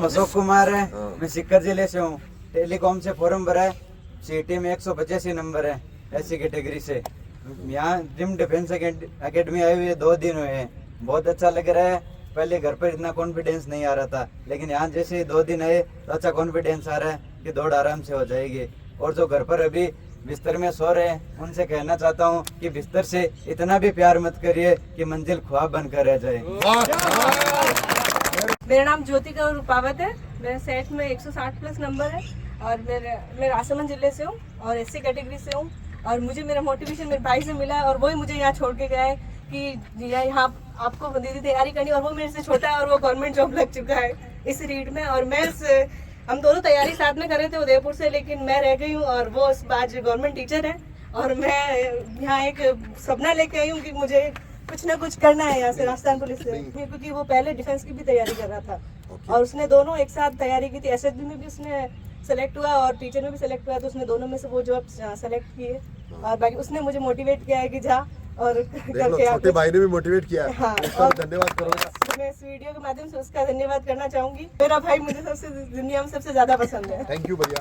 अशोक कुमार है, मैं सिक्कर जिले से हूँ। टेलीकॉम से फॉर्म भरा है, सीटी में 185 नंबर है ऐसी कैटेगरी से। यहाँ ड्रीम डिफेंस एकेडमी आए हुए 2 दिन हुए हैं, बहुत अच्छा लग रहा है। पहले घर पर इतना कॉन्फिडेंस नहीं आ रहा था, लेकिन यहाँ जैसे 2 दिन आए तो अच्छा कॉन्फिडेंस आ रहा है कि दौड़ आराम से हो जाएगी। और जो घर पर अभी बिस्तर में सो रहे हैं उनसे कहना चाहता हूँ कि बिस्तर से इतना भी प्यार मत करिए कि मंजिल ख्वाब बनकर रह जाए। मेरा नाम ज्योति कौर रूपावत है। मेरे सेट में 160 प्लस नंबर है और मैं राजसमंद जिले से हूँ और एससी कैटेगरी से हूँ। और मुझे मेरा मोटिवेशन मेरे भाई से मिला है और वही मुझे यहाँ छोड़ के गया है कि यहाँ आपको दीदी तैयारी करनी। और वो मेरे से छोटा है और वो गवर्नमेंट जॉब लग चुका है इस रीड में। और हम दोनों तैयारी साथ में कर रहे थे उदयपुर से, लेकिन मैं रह गई हूँ और वो आज गवर्नमेंट टीचर है। और मैं यहाँ एक सपना लेके आई हूँ कि मुझे कुछ ना कुछ करना है यहाँ से राजस्थान पुलिस से, क्योंकि वो पहले डिफेंस की भी तैयारी कर रहा था और उसने दोनों एक साथ तैयारी की थी। एसएसबी में भी उसने सेलेक्ट हुआ और टीचर में भी सेलेक्ट हुआ, तो उसने दोनों में से वो जॉब सेलेक्ट की है। और बाकी उसने मुझे मोटिवेट किया है कि जा और करके छोटे भाई ने भी मोटिवेट किया है। हाँ, और धन्यवाद करूंगा। मैं इस वीडियो के माध्यम से उसका धन्यवाद करना चाहूंगी। मेरा भाई मुझे सबसे दुनिया में सबसे ज्यादा पसंद है। थैंक यू भैया।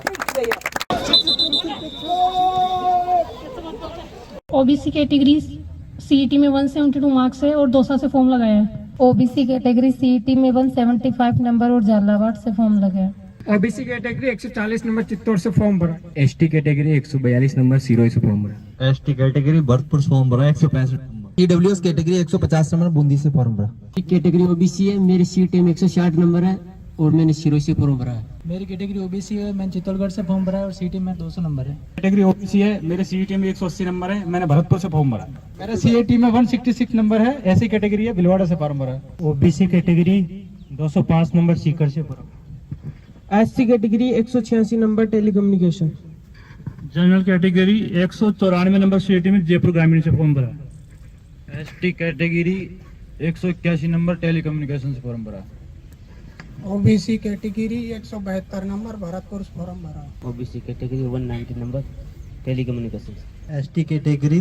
ओबीसी कैटेगरी सीईटी में 172 मार्क्स है और दौसा से फॉर्म लगाया है। ओबीसी कैटेगरी सीईटी में 175 नंबर और झालावाड़ से फॉर्म लगाया। ओबीसी कैटेगरी 140 नंबर चित्तौड़ से फॉर्म भरा। एसटी कैटेगरी 142 नंबर सिरोही से फॉर्म भरा। एसटी कैटेगरी भरतपुर से फॉर्म भरा 165 number. EWS category 150 number Bundi से फॉर्म भरा। कैटेगरी ओबीसी है, मेरी सीईटी में 160 नंबर है और मैंने सिरोही से फॉर्म भरा है। मेरी कैटेगरी ओबीसी है, मैंने चित्तौड़गढ़ से फॉर्म भरा है और सीईटी में 200 नंबर है। कैटेगरी ओबीसी है, मेरे सीईटी में 180 नंबर है, मैंने भरतपुर से फॉर्म भरा। मेरा सीईटी में 166 नंबर है, ऐसी कैटेगरी है, भिलवाड़ा से फॉर्म भरा। ओबीसी कैटेगरी 205 नंबर सीकर से form. SC category 186 number telecommunication. General category 194 number CET में जयपुर ग्रामीण से फॉर्म भरा। एसटी कैटेगरी 181 नंबर टेलीकम्युनिकेशन से फॉर्म भरा। ओबीसी कैटेगरी 172 नंबर भरतपुर से फॉर्म भरा। OBC category 190 number telecommunication. ST category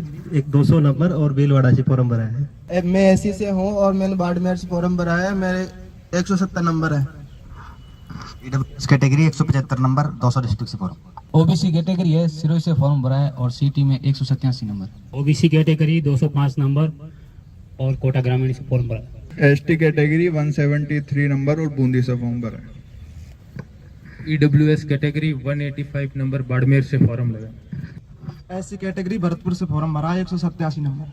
200 number और भीलवाड़ा से फॉर्म भरा है। मैं एससी से हूँ और मैंने बाड़मेर से फॉर्म भरा है, मेरे 170 नंबर है। ईडब्ल्यूएस कैटेगरी 175 नंबर 200 डिस्ट्रिक्ट से फॉर्म। ओबीसी कैटेगरी है, सिरोही से फॉर्म भरा है और सीईटी में 187 नंबर। ओबीसी कैटेगरी 205 नंबर और कोटा ग्रामीण से फॉर्म भरा। एसटी कैटेगरी 173 नंबर और बूंदी से फॉर्म भरा। ईडब्ल्यूएस कैटेगरी 185 नंबर बाड़मेर से फॉर्म लगा। एससी कैटेगरी भरतपुर से फॉर्म भरा 187 number.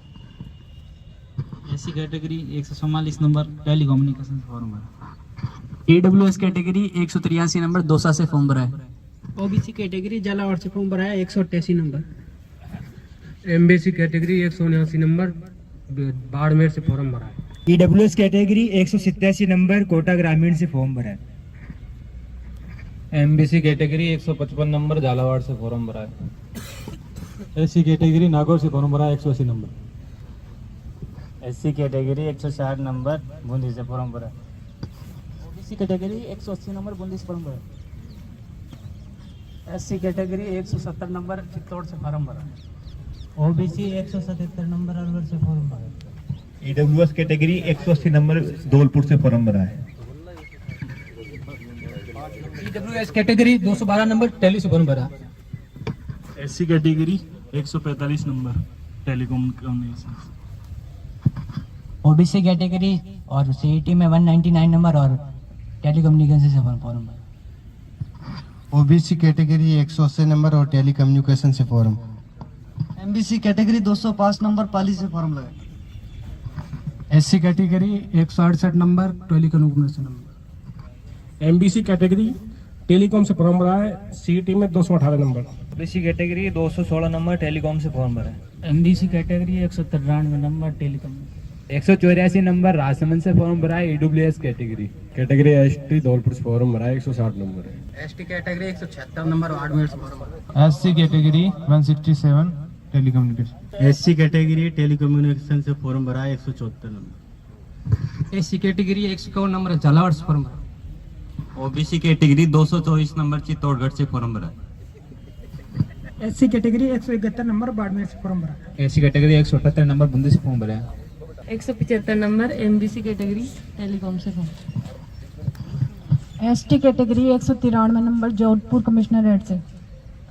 SC category 144 number telecommunication से फॉर्म भरा। ईडब्ल्यूएस कैटेगरी 183 नंबर दौसा से फॉर्म भरा है। ओबीसी कैटेगरी झालावाड़ से फॉर्म भरा है 188 number. MBC category 179 number Barmer से फॉर्म भरा है। ईडब्ल्यूएस कैटेगरी 187 नंबर कोटा ग्रामीण से फॉर्म भरा। एमबीसी कैटेगरी 155 नंबर झालावाड़ से फॉर्म भरा है। एससी कैटेगरी नागौर से फॉर्म भरा 180 number. SC category 160 number Bundi से फॉर्म भरा। ओबीसी कैटेगरी 180 नंबर बूंदी से फॉर्म भरा। एससी कैटेगरी 170 नंबर चित्तौड़ से फॉर्म भरा। ओबीसी 177 नंबर अलवर से फॉर्म भरा। ईडब्ल्यूएस कैटेगरी 180 नंबर धौलपुर से फॉर्म भरा है। ईडब्ल्यूएस कैटेगरी 212 नंबर टेली से फॉर्म भरा। SC category 145 number telecom communication. OBC category और सीईटी में 199 नंबर और टेलीकम्युनिकेशन से फॉर्म भरा। ओबीसी कैटेगरी 180 नंबर और टेलीकम्युनिकेशन से फॉर्म। एमबीसी कैटेगरी 205 नंबर पाली से फॉर्म लगा। SC category 168 number telecommunication number. MBC category telecom से फॉर्म भरा है, सीईटी में 218 number. OBC category 216 number telecom से फॉर्म भरा। MBC category 193 number telecom. 184 number Rajsamand से फॉर्म भरा है। ईडब्ल्यूएस कैटेगरी एसटी धौलपुर से फॉर्म भरा है 160 नंबर है। एसटी कैटेगरी 176 नंबर बाड़मेर से फॉर्म भरा। SC category 167 telecommunication. SC category telecommunication से फॉर्म भरा है 174 number. SC category 151 number Jhalawar से फॉर्म भरा। ओबीसी कैटेगरी 224 नंबर चित्तौड़गढ़ से फॉर्म भरा। एससी कैटेगरी 171 नंबर बाड़मेर से फॉर्म भरा। एससी कैटेगरी 178 नंबर बूंदी से फॉर्म भरा है। 175 नंबर एमबीसी कैटेगरी टेलीकॉम से form. ST category 193 number Jodhpur commissionerate से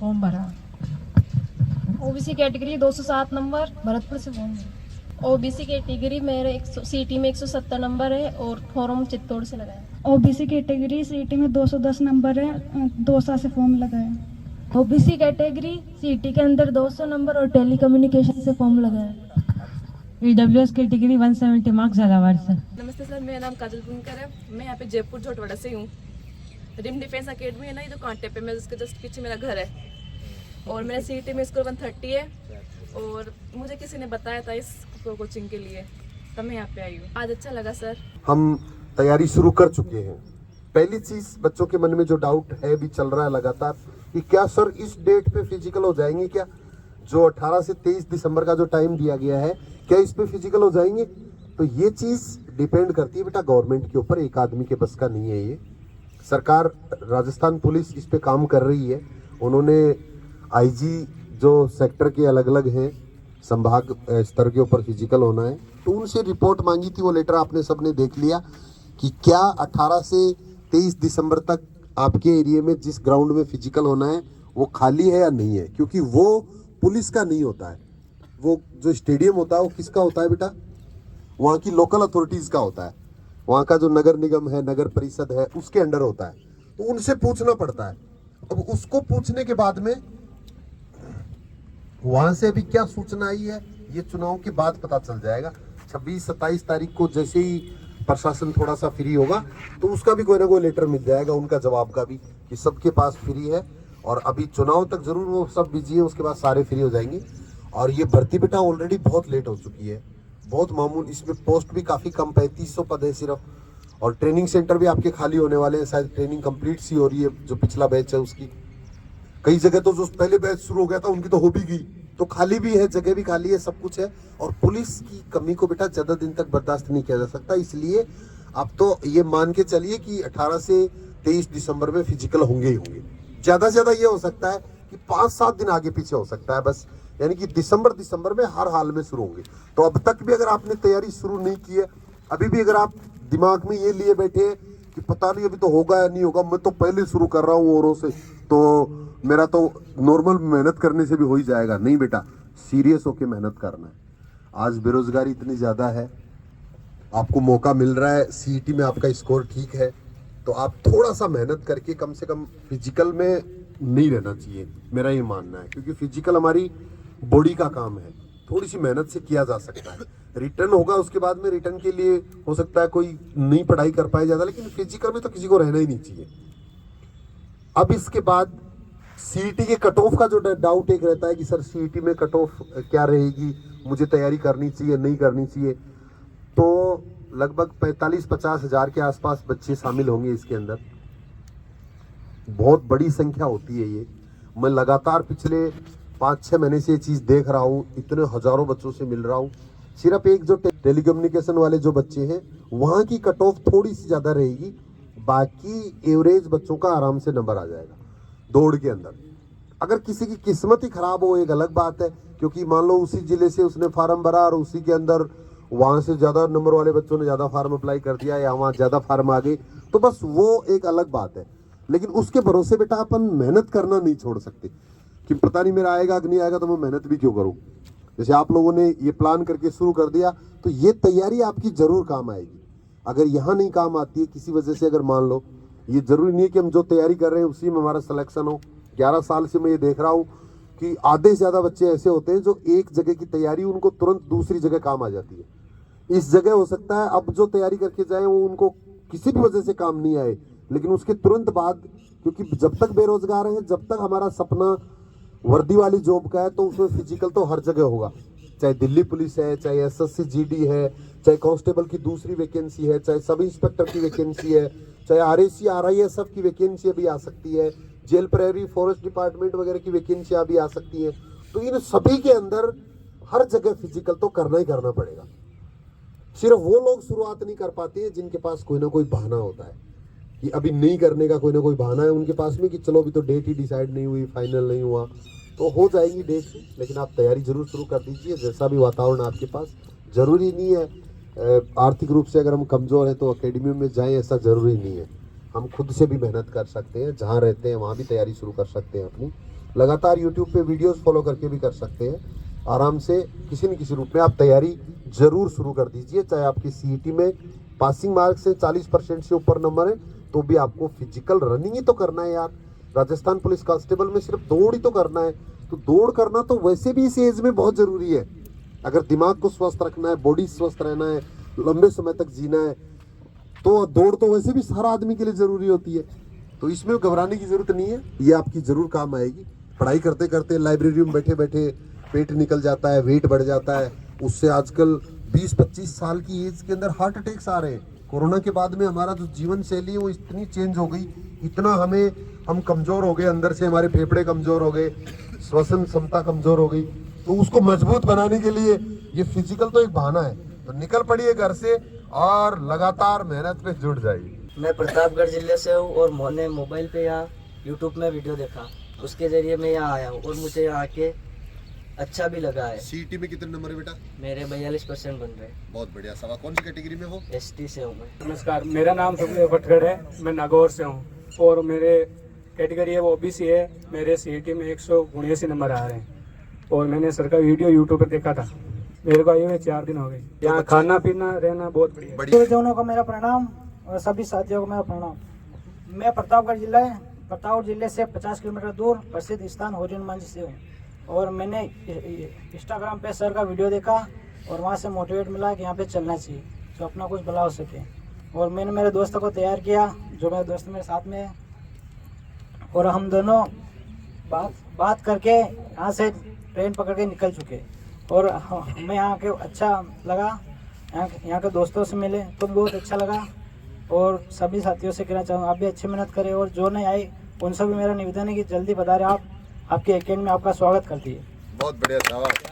फॉर्म भरा। ओबीसी कैटेगरी 207 नंबर भरतपुर से फॉर्म भरा। ओबीसी कैटेगरी मेरे सीटी में 170 नंबर है और फॉर्म चित्तौड़ से लगाया। ओबीसी कैटेगरी सीटी में 210 नंबर है, दौसा से फॉर्म लगाया। ओबीसी कैटेगरी सीटी के अंदर 200 नंबर और टेली कम्युनिकेशन से फॉर्म लगाया। ईडब्ल्यूएस कैटेगरी 170 मार्क्स झालावाड़ से। नमस्ते सर, मेरा नाम काजल बुनकर है। मैं यहाँ पे जयपुर झोटवाड़ा से हूँ। रिम डिफेंस अकेडमी है ना, ये जो कांटे पे, मैं उसके जस्ट पीछे मेरा घर है और मेरा सीटी में स्कोर 130 है और मुझे किसी ने बताया था इस कोचिंग के लिए, तब मैं यहाँ पे आई हूँ। आज अच्छा लगा सर। हम तैयारी शुरू कर चुके हैं। पहली चीज बच्चों के मन में जो डाउट है भी चल रहा है लगातार कि क्या सर इस डेट पे फिजिकल हो जाएंगे क्या? जो 18 से 23 दिसंबर का जो टाइम दिया गया है, क्या इस पे फिजिकल हो जाएंगे? तो ये चीज डिपेंड करती है बेटा गवर्नमेंट के ऊपर, एक आदमी के बस का नहीं है ये। सरकार, राजस्थान पुलिस इस पे काम कर रही है। उन्होंने आईजी जो सेक्टर के अलग अलग हैं, संभाग स्तर के ऊपर फिजिकल होना है, तो उनसे रिपोर्ट मांगी थी। वो लेटर आपने सबने देख लिया कि क्या 18 से 23 दिसंबर तक आपके एरिया में जिस ग्राउंड में फिजिकल होना है वो खाली है या नहीं है, क्योंकि वो पुलिस का नहीं होता है। वो जो स्टेडियम होता है वो किसका होता है बेटा? वहाँ की लोकल अथॉरिटीज़ का होता है। वहाँ का जो नगर निगम है, नगर परिषद है, उसके अंडर होता है। तो उनसे पूछना पड़ता है। अब उसको पूछने के बाद में वहाँ से अभी क्या सूचना आई है ये चुनाव के बाद पता चल जाएगा। 26-27 तारीख को जैसे ही प्रशासन थोड़ा सा फ्री होगा तो उसका भी कोई ना कोई लेटर मिल जाएगा, उनका जवाब का भी, कि सबके पास फ्री है। और अभी चुनाव तक जरूर वो सब बिजी है, उसके बाद सारे फ्री हो जाएंगे। और ये भर्ती बेटा ऑलरेडी बहुत लेट हो चुकी है, बहुत मामूल। इसमें पोस्ट भी काफ़ी कम, 3500 पद है सिर्फ। और ट्रेनिंग सेंटर भी आपके खाली होने वाले हैं, शायद ट्रेनिंग कंप्लीट सी हो रही है जो पिछला बैच है उसकी। कई जगह तो जो पहले बैच शुरू हो गया था उनकी तो हो भी गई, तो खाली भी है, जगह भी खाली है, सब कुछ है। और पुलिस की कमी को बेटा ज़्यादा दिन तक बर्दाश्त नहीं किया जा सकता। इसलिए आप तो ये मान के चलिए कि 18 से 23 दिसंबर में फिजिकल होंगे ही होंगे। ज़्यादा से ज़्यादा ये हो सकता है कि 5-7 दिन आगे पीछे हो सकता है बस, यानी कि दिसंबर में हर हाल में शुरू होंगे। तो अब तक भी अगर आपने तैयारी शुरू नहीं की है, अभी भी अगर आप दिमाग में ये लिए बैठे हैं कि पता नहीं अभी तो होगा या नहीं होगा, मैं तो पहले शुरू कर रहा हूँ औरों से, तो मेरा तो नॉर्मल मेहनत करने से भी हो ही जाएगा। नहीं बेटा, सीरियस होके मेहनत करना है। आज बेरोजगारी इतनी ज़्यादा है, आपको मौका मिल रहा है, सीईटी में आपका स्कोर ठीक है, तो आप थोड़ा सा मेहनत करके कम से कम फिजिकल में नहीं रहना चाहिए, मेरा ये मानना है। क्योंकि फिजिकल हमारी बॉडी का काम है, थोड़ी सी मेहनत से किया जा सकता है। रिटर्न होगा, उसके बाद में रिटर्न के लिए हो सकता है कोई नहीं पढ़ाई कर पाए ज़्यादा, लेकिन फिजिकल में तो किसी को रहना ही नहीं चाहिए। अब इसके बाद सीईटी के कट ऑफ का जो डाउट एक रहता है कि सर सीईटी में कट ऑफ क्या रहेगी, मुझे तैयारी करनी चाहिए नहीं करनी चाहिए, तो लगभग 45-50 हज़ार के आसपास बच्चे शामिल होंगे इसके अंदर। बहुत बड़ी संख्या होती है ये। मैं लगातार पिछले 5-6 महीने से ये चीज़ देख रहा हूँ, इतने हज़ारों बच्चों से मिल रहा हूँ। सिर्फ एक जो टेलीकम्युनिकेशन वाले जो बच्चे हैं वहाँ की कट ऑफ थोड़ी सी ज़्यादा रहेगी, बाकी एवरेज बच्चों का आराम से नंबर आ जाएगा दौड़ के अंदर। अगर किसी की किस्मत ही खराब हो एक अलग बात है, क्योंकि मान लो उसी जिले से उसने फार्म भरा और उसी के अंदर वहाँ से ज़्यादा नंबर वाले बच्चों ने ज़्यादा फार्म अप्लाई कर दिया या वहाँ ज़्यादा फार्म आ गई, तो बस वो एक अलग बात है। लेकिन उसके भरोसे बेटा अपन मेहनत करना नहीं छोड़ सकते कि पता नहीं मेरा आएगा कि नहीं आएगा, तो मैं मेहनत भी क्यों करूँ। जैसे आप लोगों ने ये प्लान करके शुरू कर दिया, तो ये तैयारी आपकी ज़रूर काम आएगी। अगर यहाँ नहीं काम आती है किसी वजह से, अगर मान लो, ये ज़रूरी नहीं है कि हम जो तैयारी कर रहे हैं उसी में हमारा सिलेक्शन हो। 11 साल से मैं ये देख रहा हूँ कि आधे से ज़्यादा बच्चे ऐसे होते हैं जो एक जगह की तैयारी उनको तुरंत दूसरी जगह काम आ जाती है। इस जगह हो सकता है अब जो तैयारी करके जाए वो उनको किसी भी वजह से काम नहीं आए, लेकिन उसके तुरंत बाद, क्योंकि जब तक बेरोजगार है, जब तक हमारा सपना वर्दी वाली जॉब का है, तो उसमें फिजिकल तो हर जगह होगा। चाहे दिल्ली पुलिस है, चाहे एसएससी जीडी है, चाहे कांस्टेबल की दूसरी वैकेंसी है, चाहे सब इंस्पेक्टर की वैकेंसी है, चाहे आरएसी आरआईएसएफ की वैकेंसी भी आ सकती है, जेल प्रेरी फॉरेस्ट डिपार्टमेंट वगैरह की वैकेंसियाँ भी आ सकती हैं। तो इन सभी के अंदर हर जगह फिजिकल तो करना ही करना पड़ेगा। सिर्फ वो लोग शुरुआत नहीं कर पाते हैं जिनके पास कोई ना कोई बहाना होता है कि अभी नहीं करने का कोई ना कोई बहाना है उनके पास में कि चलो अभी तो डेट ही डिसाइड नहीं हुई, फाइनल नहीं हुआ, तो हो जाएगी डेट से। लेकिन आप तैयारी जरूर शुरू कर दीजिए, जैसा भी वातावरण आपके पास। जरूरी नहीं है आर्थिक रूप से अगर हम कमज़ोर हैं तो अकेडमी में जाएं, ऐसा ज़रूरी नहीं है। हम खुद से भी मेहनत कर सकते हैं, जहाँ रहते हैं वहाँ भी तैयारी शुरू कर सकते हैं अपनी। लगातार यूट्यूब पे वीडियोस फॉलो करके भी कर सकते हैं। आराम से किसी न किसी रूप में आप तैयारी जरूर शुरू कर दीजिए। चाहे आपकी सीईटी में पासिंग मार्क्स से 40% से ऊपर नंबर है तो भी आपको फिजिकल रनिंग ही तो करना है यार। राजस्थान पुलिस कांस्टेबल में सिर्फ दौड़ ही तो करना है, तो दौड़ करना तो वैसे भी इस एज में बहुत जरूरी है। अगर दिमाग को स्वस्थ रखना है, बॉडी स्वस्थ रहना है, लंबे समय तक जीना है, तो दौड़ तो वैसे भी हर आदमी के लिए जरूरी होती है। तो इसमें घबराने की जरूरत नहीं है, ये आपकी जरूर काम आएगी। पढ़ाई करते करते लाइब्रेरी में बैठे बैठे पेट निकल जाता है, वेट बढ़ जाता है, उससे आजकल 20-25 साल की एज के अंदर हार्ट अटैक्स आ रहे हैं। कोरोना के बाद में हमारा जो जीवन शैली है वो इतनी चेंज हो गई, इतना हम कमजोर हो गए, अंदर से हमारे फेफड़े कमजोर हो गए, श्वसन क्षमता कमजोर हो गई। तो उसको मजबूत बनाने के लिए ये फिजिकल तो एक बहाना है। तो निकल पड़िए घर से और लगातार मेहनत पे जुट जाइए। मैं प्रतापगढ़ जिले से हूँ और मैंने मोबाइल पे या यूट्यूब में वीडियो देखा, उसके जरिए मैं यहाँ आया हूँ और मुझे यहाँ आके अच्छा भी लगा है। सीईटी में कितने नंबर है बेटा? मेरे 42% बन रहे। बहुत बढ़िया। सवा कौन सी कैटेगरी में हो? एसटी से हूँ मैं। नमस्कार, मेरा नाम सुखदेव भटगढ़ है, मैं नागौर से हूँ और मेरे कैटेगरी है वो ओबीसी है। मेरे सीईटी में 179 नंबर आ रहे हैं और मैंने सर का वीडियो यूट्यूब पर देखा था। मेरे को आए हुए 4 दिन हो गए। यहाँ खाना पीना रहना बहुत बढ़िया। दोनों को मेरा प्रणाम और सभी साथियों को मेरा प्रणाम। मैं प्रतापगढ़ जिले से 50 किलोमीटर दूर प्रसिद्ध स्थान होरी हनुमान जी से हूँ और मैंने इंस्टाग्राम पे सर का वीडियो देखा और वहाँ से मोटिवेट मिला कि यहाँ पे चलना चाहिए तो अपना कुछ भला हो सके। और मैंने मेरे दोस्तों को तैयार किया, जो मेरे दोस्त मेरे साथ में है, और हम दोनों बात करके यहाँ से ट्रेन पकड़ के निकल चुके। और हमें यहाँ के अच्छा लगा, यहाँ के दोस्तों से मिले तो बहुत अच्छा लगा। और सभी साथियों से कहना चाहूँगा आप भी अच्छी मेहनत करें और जो नहीं आए उनसे भी मेरा निवेदन है कि जल्दी बता रहे आप, आपके एकेडमी में आपका स्वागत करती है। बहुत बढ़िया, शाबाश।